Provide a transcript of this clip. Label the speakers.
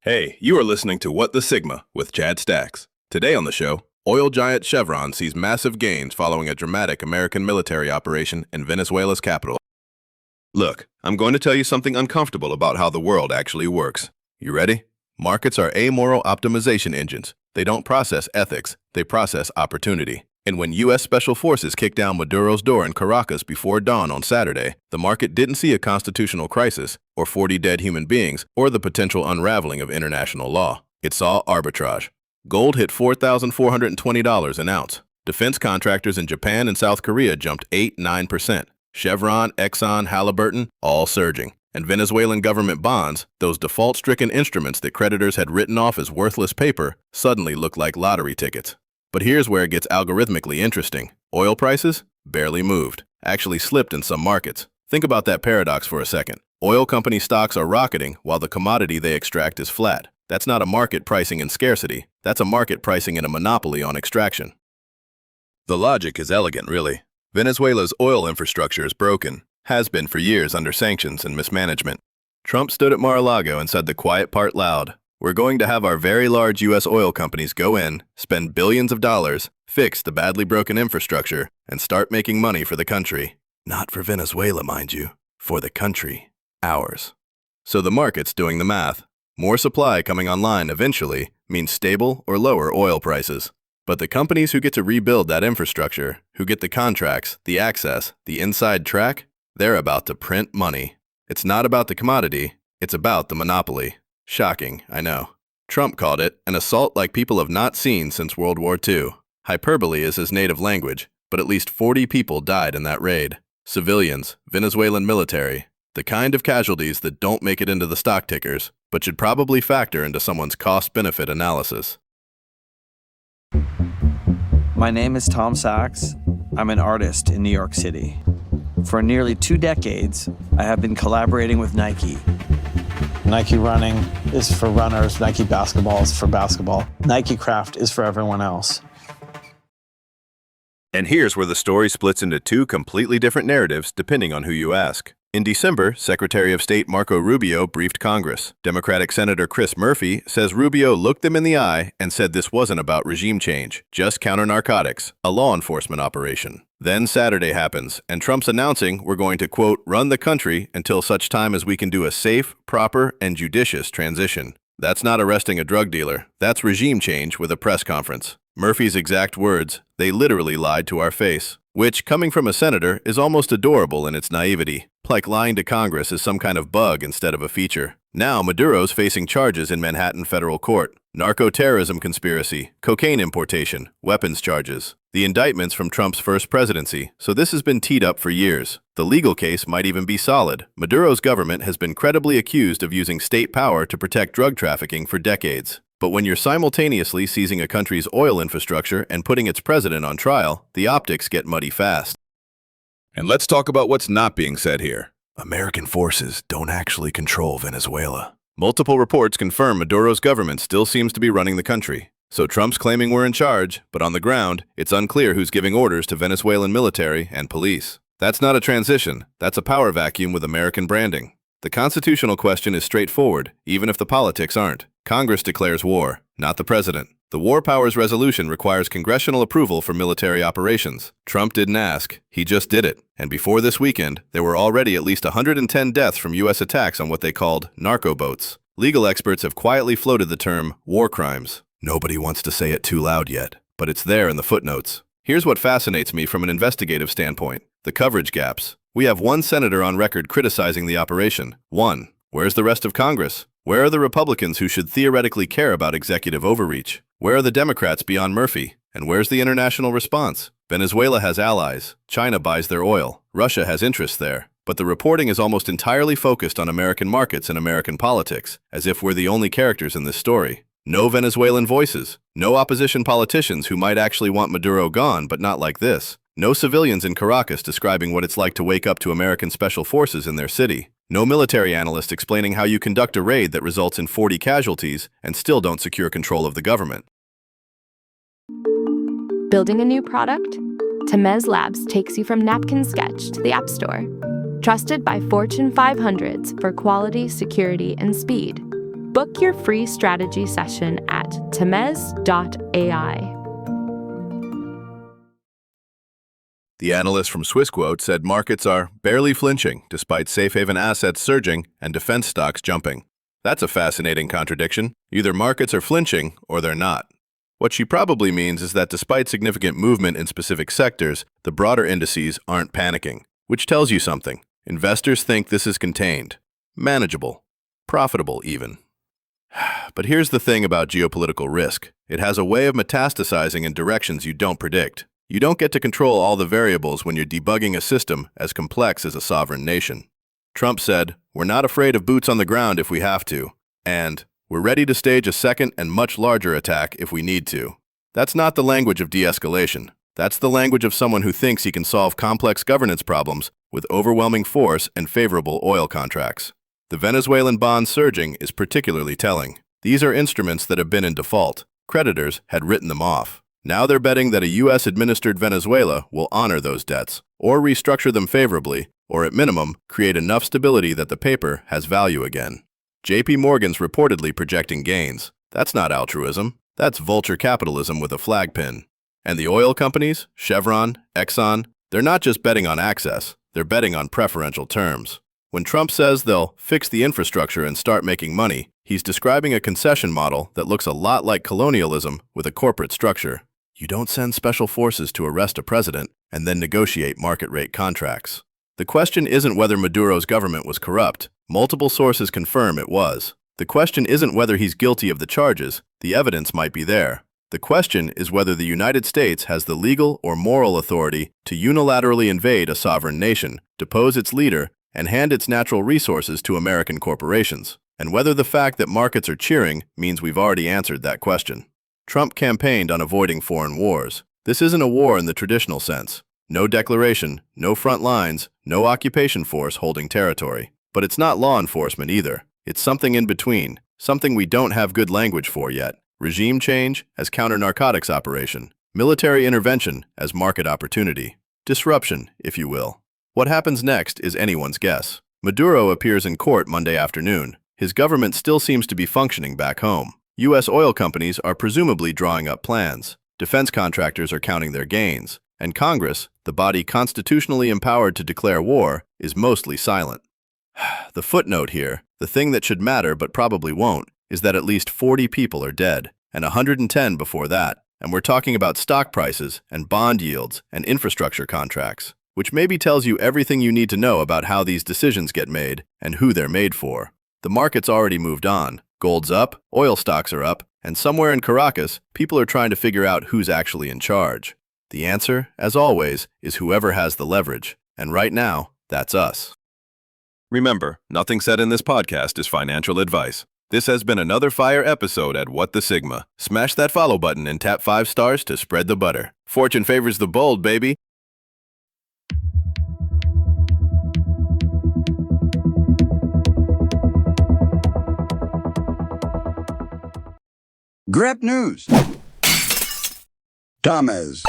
Speaker 1: Hey, you are listening to What the Sigma with Chad Stacks. Today on the show, oil giant Chevron sees massive gains following a dramatic American military operation in Venezuela's capital. Look, I'm going to tell you something uncomfortable about how the world actually works. You ready? Markets are amoral optimization engines. They don't process ethics, they process opportunity. And when U.S. Special Forces kicked down Maduro's door in Caracas before dawn on Saturday, the market didn't see a constitutional crisis, or 40 dead human beings, or the potential unraveling of international law. It saw arbitrage. Gold hit $4,420 an ounce. Defense contractors in Japan and South Korea jumped 8-9%. Chevron, Exxon, Halliburton, all surging. And Venezuelan government bonds, those default-stricken instruments that creditors had written off as worthless paper, suddenly looked like lottery tickets. But here's where it gets algorithmically interesting. Oil prices barely moved, actually slipped in some markets. Think about that paradox for a second. Oil company stocks are rocketing while the commodity they extract is flat. That's not a market pricing in scarcity. That's a market pricing in a monopoly on extraction. The logic is elegant, really. Venezuela's oil infrastructure is broken, has been for years under sanctions and mismanagement. Trump stood at Mar-a-Lago and said the quiet part loud. We're going to have our very large U.S. oil companies go in, spend billions of dollars, fix the badly broken infrastructure, and start making money for the country. Not for Venezuela, mind you. For the country. Ours. So the market's doing the math. More supply coming online eventually means stable or lower oil prices. But the companies who get to rebuild that infrastructure, who get the contracts, the access, the inside track, they're about to print money. It's not about the commodity, it's about the monopoly. Shocking, I know. Trump called it an assault like people have not seen since World War II. Hyperbole is his native language, but at least 40 people died in that raid. Civilians, Venezuelan military, the kind of casualties that don't make it into the stock tickers, but should probably factor into someone's cost-benefit analysis.
Speaker 2: My name is Tom Sachs. I'm an artist in New York City. For nearly 2 decades, I have been collaborating with Nike.
Speaker 3: Nike running is for runners, Nike basketball is for basketball. Nike craft is for everyone else.
Speaker 1: And here's where the story splits into 2 completely different narratives depending on who you ask. In December, Secretary of State Marco Rubio briefed Congress. Democratic Senator Chris Murphy says Rubio looked them in the eye and said this wasn't about regime change, just counter-narcotics, a law enforcement operation. Then Saturday happens, and Trump's announcing we're going to, quote, run the country until such time as we can do a safe, proper, and judicious transition. That's not arresting a drug dealer. That's regime change with a press conference. Murphy's exact words, they literally lied to our face. Which, coming from a senator, is almost adorable in its naivety. Like lying to Congress is some kind of bug instead of a feature. Now Maduro's facing charges in Manhattan federal court. Narco-terrorism conspiracy, cocaine importation, weapons charges. The indictments from Trump's first presidency, so this has been teed up for years. The legal case might even be solid. Maduro's government has been credibly accused of using state power to protect drug trafficking for decades. But when you're simultaneously seizing a country's oil infrastructure and putting its president on trial, the optics get muddy fast. And let's talk about what's not being said here. American forces don't actually control Venezuela. Multiple reports confirm Maduro's government still seems to be running the country. So Trump's claiming we're in charge, but on the ground, it's unclear who's giving orders to Venezuelan military and police. That's not a transition, that's a power vacuum with American branding. The constitutional question is straightforward, even if the politics aren't. Congress declares war, not the president. The War Powers Resolution requires congressional approval for military operations. Trump didn't ask, he just did it. And before this weekend, there were already at least 110 deaths from U.S. attacks on what they called narco boats. Legal experts have quietly floated the term war crimes. Nobody wants to say it too loud yet, but it's there in the footnotes. Here's what fascinates me from an investigative standpoint: the coverage gaps. We have one senator on record criticizing the operation. One. Where's the rest of Congress? Where are the Republicans who should theoretically care about executive overreach? Where are the Democrats beyond Murphy? And where's the international response? Venezuela has allies. China buys their oil. Russia has interests there. But the reporting is almost entirely focused on American markets and American politics, as if we're the only characters in this story. No Venezuelan voices. No opposition politicians who might actually want Maduro gone, but not like this. No civilians in Caracas describing what it's like to wake up to American special forces in their city. No military analyst explaining how you conduct a raid that results in 40 casualties and still don't secure control of the government.
Speaker 4: Building a new product? Temez Labs takes you from napkin sketch to the App Store. Trusted by Fortune 500s for quality, security, and speed. Book your free strategy session at temez.ai.
Speaker 1: The analyst from Swissquote said markets are barely flinching despite safe haven assets surging and defense stocks jumping. That's a fascinating contradiction. Either markets are flinching or they're not. What she probably means is that despite significant movement in specific sectors, the broader indices aren't panicking, which tells you something. Investors think this is contained, manageable, profitable even. But here's the thing about geopolitical risk. It has a way of metastasizing in directions you don't predict. You don't get to control all the variables when you're debugging a system as complex as a sovereign nation. Trump said, "We're not afraid of boots on the ground if we have to," and "We're ready to stage a second and much larger attack if we need to." That's not the language of de-escalation. That's the language of someone who thinks he can solve complex governance problems with overwhelming force and favorable oil contracts. The Venezuelan bond surging is particularly telling. These are instruments that have been in default. Creditors had written them off. Now they're betting that a U.S.-administered Venezuela will honor those debts, or restructure them favorably, or at minimum, create enough stability that the paper has value again. J.P. Morgan's reportedly projecting gains. That's not altruism. That's vulture capitalism with a flag pin. And the oil companies, Chevron, Exxon, they're not just betting on access, they're betting on preferential terms. When Trump says they'll fix the infrastructure and start making money, he's describing a concession model that looks a lot like colonialism with a corporate structure. You don't send special forces to arrest a president and then negotiate market rate contracts. The question isn't whether Maduro's government was corrupt. Multiple sources confirm it was. The question isn't whether he's guilty of the charges. The evidence might be there. The question is whether the United States has the legal or moral authority to unilaterally invade a sovereign nation, depose its leader, and hand its natural resources to American corporations, and whether the fact that markets are cheering means we've already answered that question. Trump campaigned on avoiding foreign wars. This isn't a war in the traditional sense. No declaration, no front lines, no occupation force holding territory. But it's not law enforcement either. It's something in between, something we don't have good language for yet. Regime change as counter-narcotics operation. Military intervention as market opportunity. Disruption, if you will. What happens next is anyone's guess. Maduro appears in court Monday afternoon. His government still seems to be functioning back home. U.S. oil companies are presumably drawing up plans. Defense contractors are counting their gains. And Congress, the body constitutionally empowered to declare war, is mostly silent. The footnote here, the thing that should matter but probably won't, is that at least 40 people are dead, and 110 before that. And we're talking about stock prices and bond yields and infrastructure contracts, which maybe tells you everything you need to know about how these decisions get made and who they're made for. The market's already moved on. Gold's up, oil stocks are up, and somewhere in Caracas, people are trying to figure out who's actually in charge. The answer, as always, is whoever has the leverage. And right now, that's us. Remember, nothing said in this podcast is financial advice. This has been another fire episode at What the Sigma. Smash that follow button and tap 5 stars to spread the butter. Fortune favors the bold, baby.
Speaker 5: Grab News. Tamez.